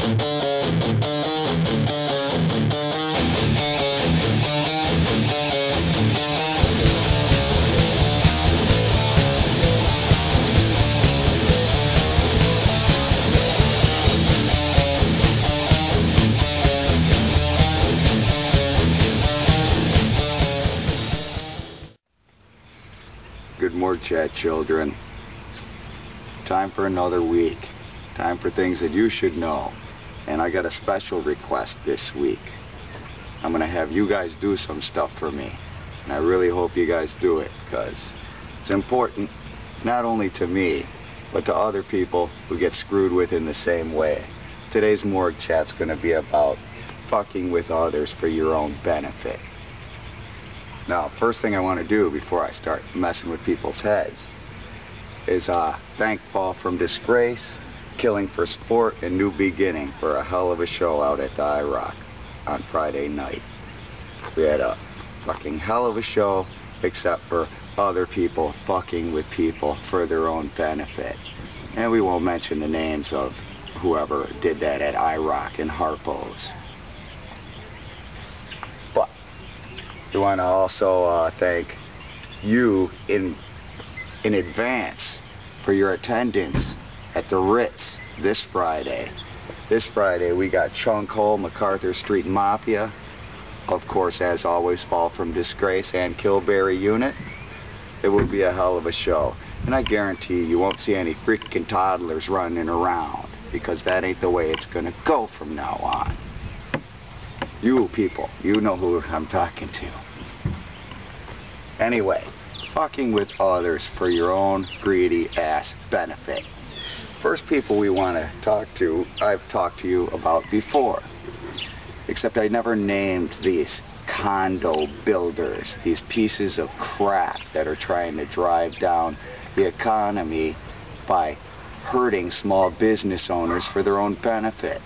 Good morgue chat, children. Time for another week. Time for things that you should know. And I got a special request this week. I'm going to have you guys do some stuff for me. And I really hope you guys do it, because it's important not only to me, but to other people who get screwed with in the same way. Today's morgue chat's going to be about fucking with others for your own benefit. Now, first thing I want to do before I start messing with people's heads is thank Fall from Disgrace, Killing for Sport, and New Beginning for a hell of a show out at the IROC on Friday night. We had a fucking hell of a show, except for other people fucking with people for their own benefit. And we won't mention the names of whoever did that at IROC and Harpo's. But we want to also thank you in advance for your attendance at the Ritz this Friday. This Friday we got Chunk Hole, MacArthur Street Mafia, of course, as always, Fall from Disgrace, and Kilberry Unit. It will be a hell of a show, and I guarantee you won't see any freaking toddlers running around, because that ain't the way it's gonna go from now on. You people, you know who I'm talking to. Anyway, fucking with others for your own greedy ass benefit. First people we want to talk to, I've talked to you about before. Except I never named these condo builders, these pieces of crap that are trying to drive down the economy by hurting small business owners for their own benefit.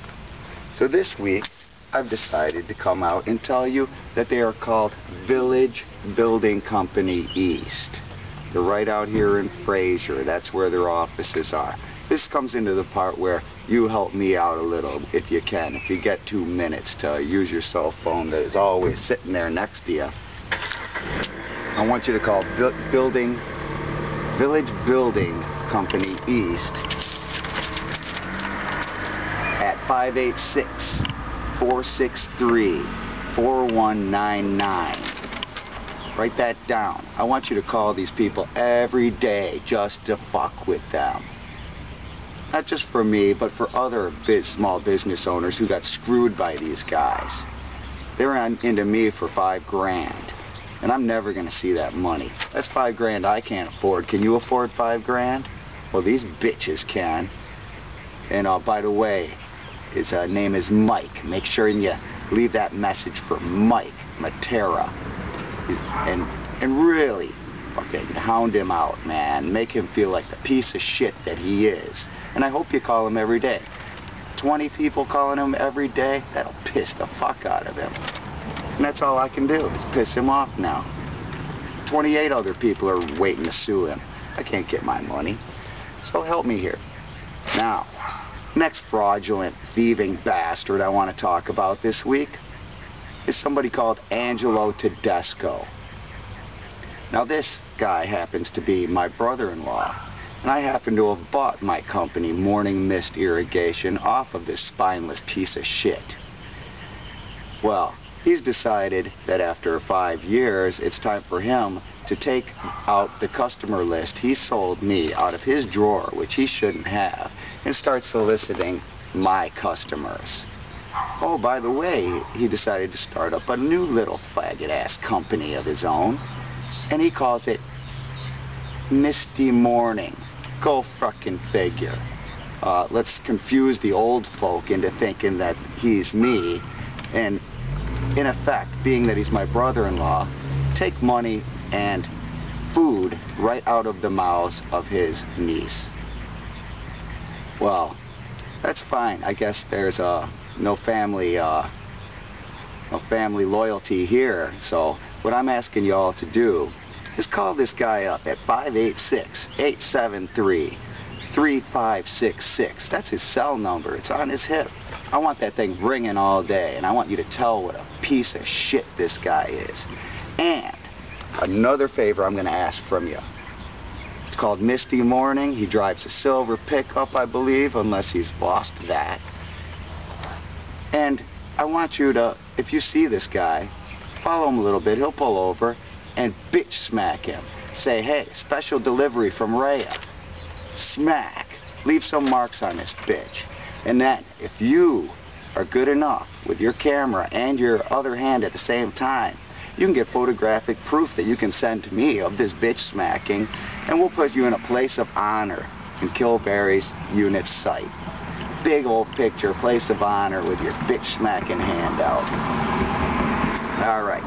So this week, I've decided to come out and tell you that they are called Village Building Company East. They're right out here in Fraser. That's where their offices are. This comes into the part where you help me out a little if you can. If you get 2 minutes to use your cell phone that is always sitting there next to you, I want you to call Village Building Company East at 586-463-4199. Write that down. I want you to call these people every day just to fuck with them. Not just for me, but for other small business owners who got screwed by these guys. They're into me for $5 grand, and I'm never going to see that money. That's $5 grand I can't afford. Can you afford $5 grand? Well, these bitches can. And by the way, his name is Mike. Make sure you leave that message for Mike Matera. And really fucking hound him out, man. Make him feel like the piece of shit that he is. And I hope you call him every day. 20 people calling him every day, that'll piss the fuck out of him. And that's all I can do, is piss him off now. 28 other people are waiting to sue him. I can't get my money. So help me here. Now, next fraudulent, thieving bastard I want to talk about this week is somebody called Angelo Tedesco. Now this guy happens to be my brother-in-law, and I happen to have bought my company, Morning Mist Irrigation, off of this spineless piece of shit. Well, he's decided that after 5 years, it's time for him to take out the customer list he sold me out of his drawer, which he shouldn't have, and start soliciting my customers. Oh, by the way, he decided to start up a new little faggot-ass company of his own, and he calls it Misty Morning. Go fucking figure. Let's confuse the old folk into thinking that he's me, and in effect, being that he's my brother-in-law, take money and food right out of the mouths of his niece. Well, that's fine. I guess there's no family loyalty here. So what I'm asking y'all to do is call this guy up at 586-873 3566. That's his cell number. It's on his hip. I want that thing ringing all day, and I want you to tell what a piece of shit this guy is. And another favor I'm going to ask from you. It's called Misty Morning. He drives a silver pickup, I believe, unless he's lost that. And I want you to, if you see this guy, follow him a little bit. He'll pull over and bitch smack him. Say, hey, special delivery from Rhea. Smack. Leave some marks on this bitch. And then, if you are good enough with your camera and your other hand at the same time, you can get photographic proof that you can send to me of this bitch smacking, and we'll put you in a place of honor in Kilberry's unit site. Big old picture, place of honor with your bitch smacking hand out. Alright.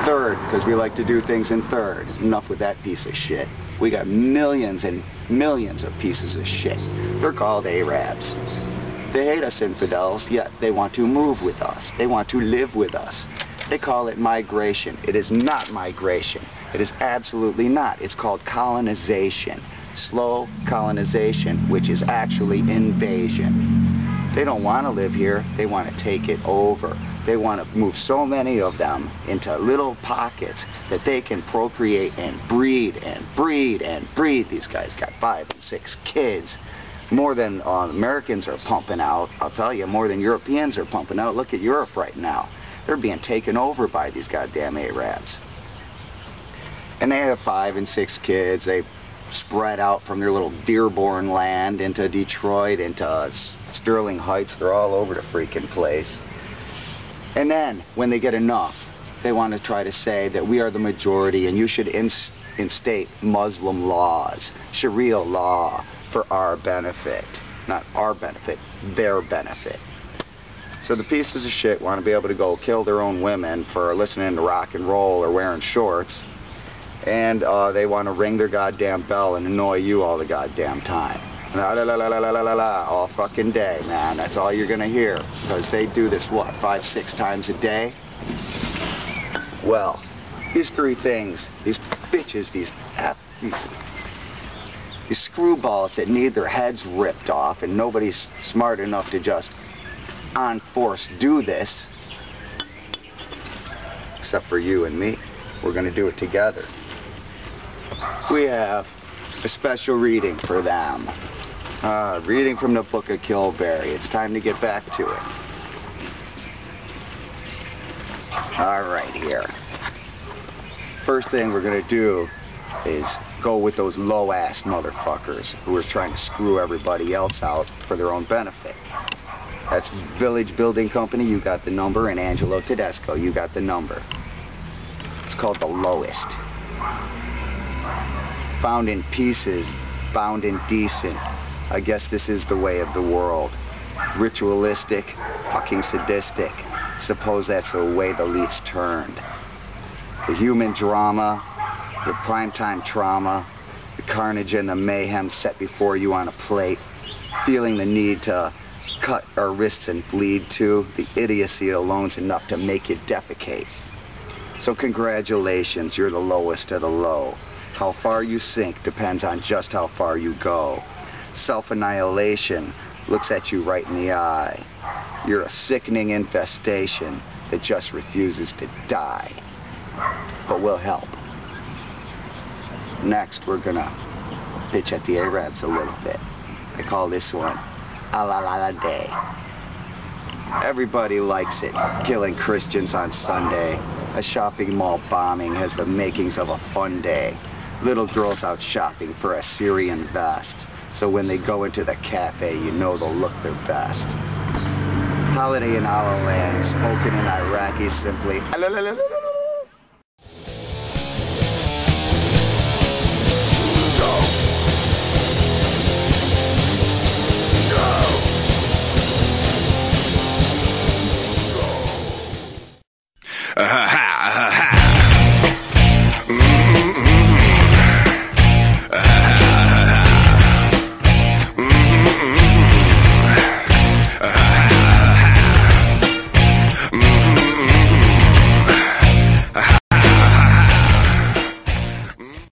Third, because we like to do things in third. Enough with that piece of shit. We got millions and millions of pieces of shit. They're called Arabs. They hate us infidels, yet they want to move with us. They want to live with us. They call it migration. It is not migration. It is absolutely not. It's called colonization. Slow colonization, which is actually invasion. They don't want to live here. They want to take it over. They want to move so many of them into little pockets that they can procreate and breed and breed and breed. These guys got 5 and 6 kids. More than Americans are pumping out. I'll tell you, more than Europeans are pumping out. Look at Europe right now. They're being taken over by these goddamn Arabs. And they have 5 and 6 kids. They spread out from their little Dearborn land into Detroit, into Sterling Heights. They're all over the freaking place. And then, when they get enough, they want to try to say that we are the majority and you should instate Muslim laws, Sharia law, for our benefit. Not our benefit, their benefit. So the pieces of shit want to be able to go kill their own women for listening to rock and roll or wearing shorts. And they want to ring their goddamn bell and annoy you all the goddamn time. La la la la la la la la, all fucking day, man. That's all you're gonna hear. Because they do this, what, 5, 6 times a day? Well, these 3 things, these bitches, these screwballs that need their heads ripped off, and nobody's smart enough to just on force do this, except for you and me. We're gonna do it together. We have a special reading for them. Reading from the Book of Kilberry. It's time to get back to it. Alright, here. First thing we're going to do is go with those low-ass motherfuckers who are trying to screw everybody else out for their own benefit. That's Village Building Company, you got the number, and Angelo Tedesco, you got the number. It's called The Lowest. Found in pieces, bound in decent. I guess this is the way of the world. Ritualistic, fucking sadistic. Suppose that's the way the leaves turned. The human drama, the primetime trauma, the carnage and the mayhem set before you on a plate, feeling the need to cut our wrists and bleed too. The idiocy alone's enough to make you defecate. So congratulations, you're the lowest of the low. How far you sink depends on just how far you go. Self-annihilation looks at you right in the eye. You're a sickening infestation that just refuses to die. But we'll help. Next, we're gonna pitch at the Arabs a little bit. I call this one A La La La Day. Everybody likes it. Killing Christians on Sunday. A shopping mall bombing has the makings of a fun day. Little girls out shopping for a Syrian vest. So when they go into the cafe, you know they'll look their best. Holiday in our land, spoken in Iraqi simply.